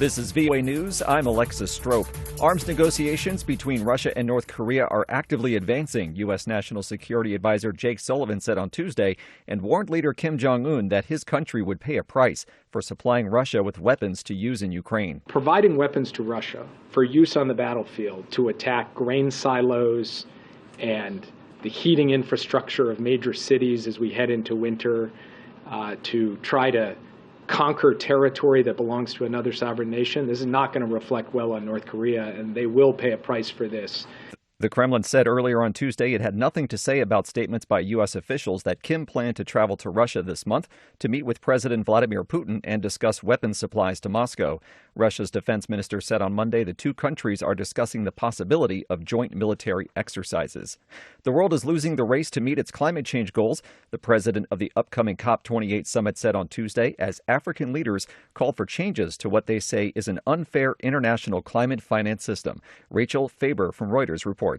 This is VOA News. I'm Alexis Strope. Arms negotiations between Russia and North Korea are actively advancing, U.S. National Security Advisor Jake Sullivan said on Tuesday, and warned leader Kim Jong-un that his country would pay a price for supplying Russia with weapons to use in Ukraine. Providing weapons to Russia for use on the battlefield to attack grain silos and the heating infrastructure of major cities as we head into winter, to try to conquer territory that belongs to another sovereign nation. This is not going to reflect well on North Korea, and they will pay a price for this. The Kremlin said earlier on Tuesday it had nothing to say about statements by U.S. officials that Kim planned to travel to Russia this month to meet with President Vladimir Putin and discuss weapons supplies to Moscow. Russia's defense minister said on Monday the two countries are discussing the possibility of joint military exercises. The world is losing the race to meet its climate change goals, the president of the upcoming COP28 summit said on Tuesday, as African leaders call for changes to what they say is an unfair international climate finance system. Rachel Faber from Reuters reports.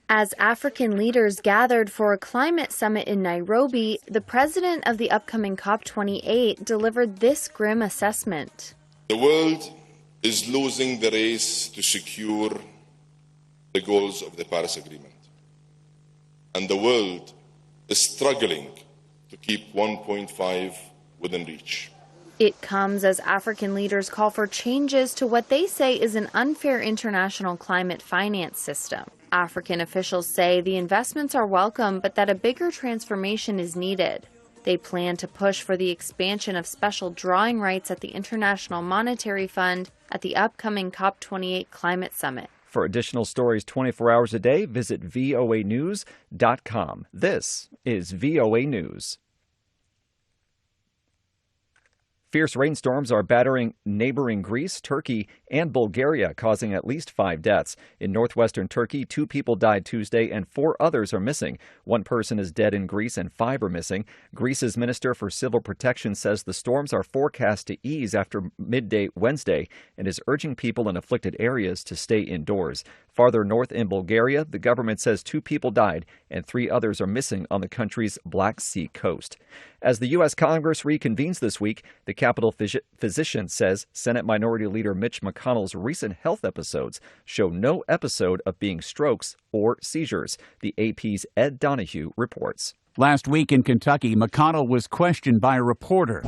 As African leaders gathered for a climate summit in Nairobi, the president of the upcoming COP28 delivered this grim assessment. The world is losing the race to secure the goals of the Paris Agreement. And the world is struggling to keep 1.5 within reach. It comes as African leaders call for changes to what they say is an unfair international climate finance system. African officials say the investments are welcome, but that a bigger transformation is needed. They plan to push for the expansion of special drawing rights at the International Monetary Fund at the upcoming COP28 climate summit. For additional stories 24 hours a day, visit voanews.com. This is VOA News. Fierce rainstorms are battering neighboring Greece, Turkey, and Bulgaria, causing at least 5 deaths. In northwestern Turkey, 2 people died Tuesday and 4 others are missing. 1 person is dead in Greece and 5 are missing. Greece's Minister for Civil Protection says the storms are forecast to ease after midday Wednesday and is urging people in afflicted areas to stay indoors. Farther north in Bulgaria, the government says 2 people died and 3 others are missing on the country's Black Sea coast. As the U.S. Congress reconvenes this week, the Capitol physician says Senate Minority Leader Mitch McConnell's recent health episodes show no episode of being strokes or seizures. The AP's Ed Donahue reports. Last week in Kentucky, McConnell was questioned by a reporter.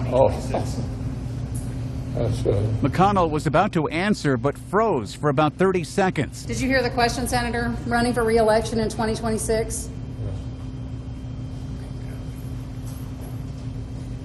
McConnell was about to answer but froze for about 30 seconds. Did you hear the question, Senator? Running for re-election in 2026?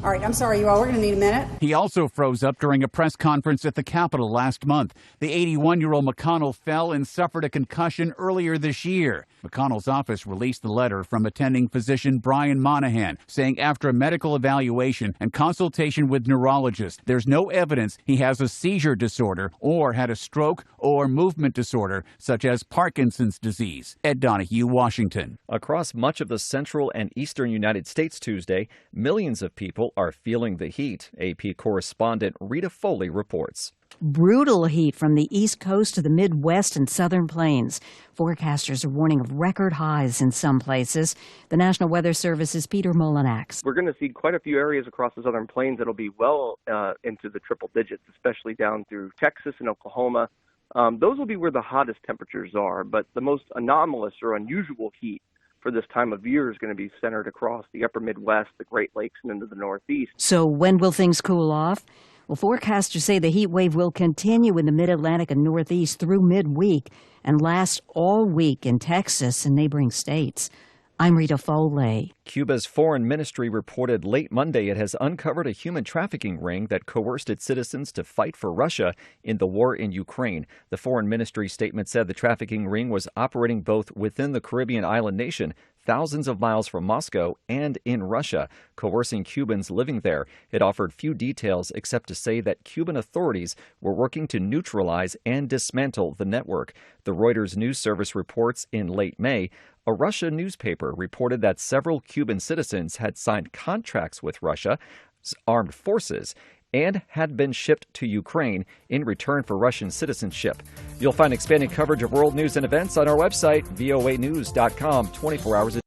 All right, I'm sorry, you all. We're going to need a minute. He also froze up during a press conference at the Capitol last month. The 81-year-old McConnell fell and suffered a concussion earlier this year. McConnell's office released the letter from attending physician Brian Monahan, saying after a medical evaluation and consultation with neurologists, there's no evidence he has a seizure disorder or had a stroke or movement disorder, such as Parkinson's disease. Ed Donahue, Washington. Across much of the central and eastern United States Tuesday, millions of people are feeling the heat. AP correspondent Rita Foley reports. Brutal heat from the East Coast to the Midwest and Southern Plains. Forecasters are warning of record highs in some places. The National Weather Service's Peter Molinax. We're going to see quite a few areas across the Southern Plains that'll be well into the triple digits, especially down through Texas and Oklahoma. Those will be where the hottest temperatures are, but the most anomalous or unusual heat for this time of year is going to be centered across the upper Midwest, the Great Lakes, and into the Northeast. So when will things cool off? Well, forecasters say the heat wave will continue in the Mid-Atlantic and Northeast through midweek and last all week in Texas and neighboring states. I'm Rita Foley. Cuba's foreign ministry reported late Monday it has uncovered a human trafficking ring that coerced its citizens to fight for Russia in the war in Ukraine. The foreign ministry statement said the trafficking ring was operating both within the Caribbean island nation, thousands of miles from Moscow, and in Russia, coercing Cubans living there. It offered few details except to say that Cuban authorities were working to neutralize and dismantle the network. The Reuters news service reports in late May, a Russian newspaper reported that several Cuban citizens had signed contracts with Russia's armed forces and had been shipped to Ukraine in return for Russian citizenship. You'll find expanded coverage of world news and events on our website, voanews.com, 24 hours a day.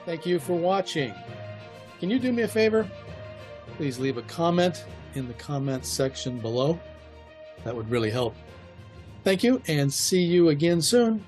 Thank you for watching. Can you do me a favor? Please leave a comment in the comments section below. That would really help. Thank you, and see you again soon.